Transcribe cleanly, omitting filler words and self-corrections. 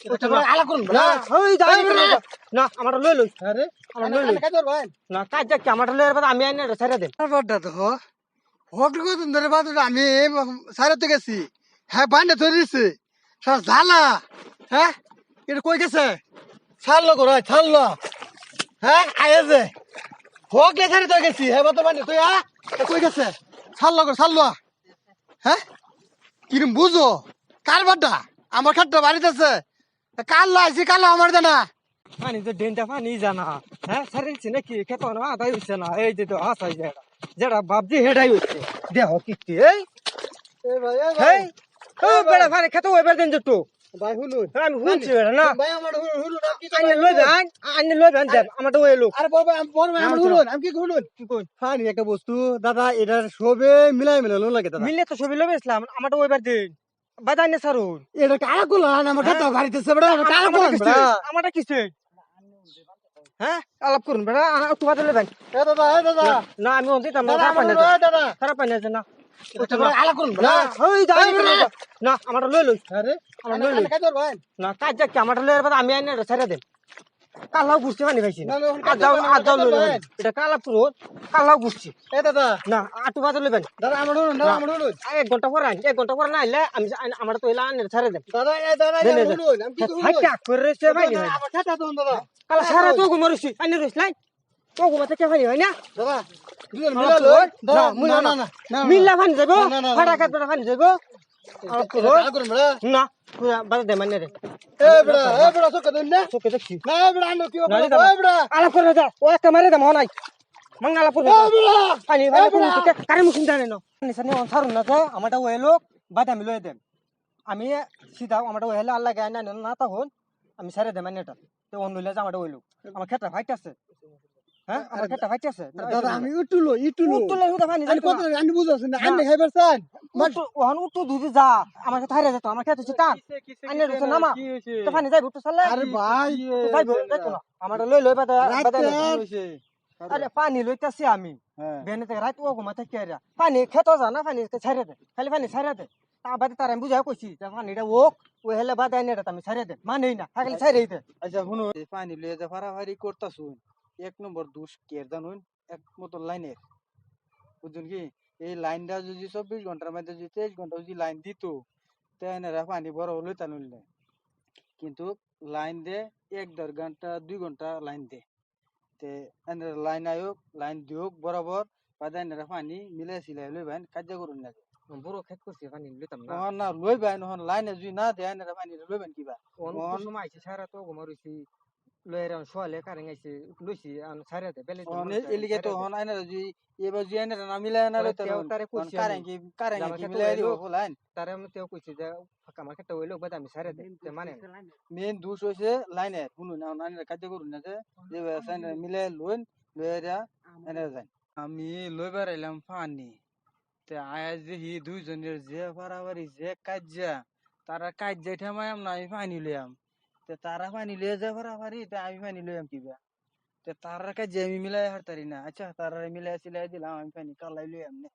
এটা বড় আলা করুন না ওই যাই না আমারটা লই লই আরে আমার লই লই কাজ করবেন না কাজ যাক আমারটা লই এবার আমি আইনে ছেড়ে দেন বড়টা তো হোক কত ধরে বাদ আমি সারাতে গেছি হ্যাঁ বান্ডে ধরে দিছে সব ঝালা হ্যাঁ এটা কই গেছে ছাড়লো গো রাই ছাড়লো হ্যাঁ আয়েছে হোক লে ছাড়ে তো গেছি হ্যাঁ বাতো বান্ডে তুই কই গেছে ছাড়লো হ্যাঁ কিরম বুঝো কার বাড্ডা আমার খাটটা বাড়িতে আছে কাল লাইছি কাল আমার জানা পানি তো ডেনটা পানি জানা হ্যাঁ ছাড়িয়েছি নাকি খেতে না আদায় হচ্ছে না এই যে তো আসাই যেটা যেটা ভাবছি হেডাই হচ্ছে দেহ কিস্তি এই এ ভাই এই ও বেড়া পানি খেতে এবার দেন একটু ভাই হুনুন আমি শুনছি বেড়া না ভাই আমার হুনুন কি আইনে লইবেন আইনে লইবেন দেন আমারটা ওই লোক আরে বড় ভাই আমার হুনুন আমি কি হুনুন কি কই ফানি একটা বস্তু দাদা এটা সবে মিলাই লোন লাগে দাদা মিলে তো ছবি লবে ইসলাম আমারটা ওইবার দিন বাজাই না সারুন এটা কালা কোলান আমার খাতা বাড়িতেছে বড় কালা কোলান আমারটা কিসে হ্যাঁ আলাপ করুন বেড়া একটু বাজার লইবেন এ দাদা না আমি ওই দিতাম না দাদা আমার দাদা খারাপ পানি আছে না এটা বড় আলা করুন না ওই যাই না আমারটা লই লই আরে আমার লই লই কাজ করবেন না কাজ যাক আমারটা লই এবার আমি আইনে ছেড়ে দেন কালাও বুঝতে পানি পাইছি না না, আর যাও লই কাজ লইবেন এটা কালা পুরো কালাও বুঝছি এ দাদা না আটু বাজার লইবেন দাদা আমার হুনুন 1 ঘন্টা পরে আইন 1 ঘন্টা পরে না আইলে আমি আমার তো এলা আইনে ছেড়ে দেন দাদা হুনুন আমি কি হুনুন হাইটা করে সে ভাই আমার খাতা তো দাদা কালা সারা তো গুমারছি আইনে রইছলাই তো গুমাতে কে ভাই হয় না দাদা দুজন মিলালো দাদা না মিল্লা ফানি যাবো না, না, না, ফাটা কাট ফানি যাবো কালা করুন বড় না বাজা দে মানে রে এ বড় চোখ দেন না চোখে দেখছি না বড় আনো কি না, বড় এ বড় আলাপ করে যা ও একটা মারে দে মনাই মঙ্গলা পুরো পানি ভাই কারে মুখিন জানে না নিসানি অন ছাড়ুন না তো আমারটা ওই লোক বাদে আমি লয়ে দেন আমি সিধা আমারটা ওই হলে আল্লাহ গায় না না তখন আমি ছেড়ে দে মানে এটা তো অন্য লইলে আমারটা ওই লোক আমার ক্ষেত্রে ফাইট আছে হ্যাঁ আমার ক্ষেত্রে ফাইট আছে দাদা আমি ইটুলো উত্তলে হুদা পানি আমি কত আমি বুঝাছ না আমি খাইবার চান ওহান উত্তর দুই যা আমার ক্ষেত্রে হারিয়ে যেত আমার ক্ষেত্রে চিতা আইনে রুছে নামা তো পানি যাইব তো চলে আরে ভাই যাইব যাইতো না আমারটা লই লই বাদে রাতে আরে পানি লইতাছি আমি হ্যাঁ বেনে থেকে রাত ও ঘুমাতে কে রা পানি খেতো যা না পানি ছাইরে দে খালি পানি ছাইরে দে তা বাদে তার আমি বুঝা কইছি যে পানিটা ওক ও হেলে বাদে আইনে আমি ছাইরে দে মানেই না খালি ছাইরেই দে আচ্ছা শুনো পানি লয়ে যা ফারাফারি করতাছুন এক নম্বর দুষ কের জানুন এক মতো লাইনের বুঝুন কি এই লাইনটা যদি 24 ঘন্টার মধ্যে যদি 23 ঘন্টা যদি লাইন দিত তাহলে পানি বড় হলে তা নইলে কিন্তু লাইন দে 1-1.5 ঘন্টা 2 ঘন্টা লাইন দে তে এনে লাইন আয়োগ লাইন দিয়োগ বরাবর বাদে এনে পানি মিলাই সিলাই লইবেন কাজ করুন না বড় খেত করছি পানি লইতাম না না লইবেন হন লাইনে যদি না দেয় এনে পানি লইবেন কিবা কোন সময় আইছি সারা তো ঘুমারুছি লয়ের সোয়ালে কারেং আইছি লইছি আন ছাইরে দে বেলে এলিগে তো হন আইনা যদি এবার যদি এনে না মিলাই না লইতে তারে কইছি কারেং কি মিলাই দিব লাইন তারে আমি তেও কইছি যে আমার ক্ষেত্রে ওই লোক বাদে আমি ছাইরে দে মানে মেন দোষ হইছে লাইনে শুনুন না আইনা কাজ করুন না যে মিলাই লইন লইরা এনে যান আমি লইবার এলাম পানি তে আয়া যে হি দুইজনের যে পারাবারি যে কাজ্জা তারা কাজ্জা ঠেমায়াম না আমি পানি লইয়াম তে তারা পানি লইয়া যায় পারাবারি তে আমি পানি লইয়াম কিবা তে তারা কাজ্জা আমি মিলাই হারতারি না আচ্ছা তারা মিলাই সিলাই দিলাম আমি পানি কালাই লইয়াম না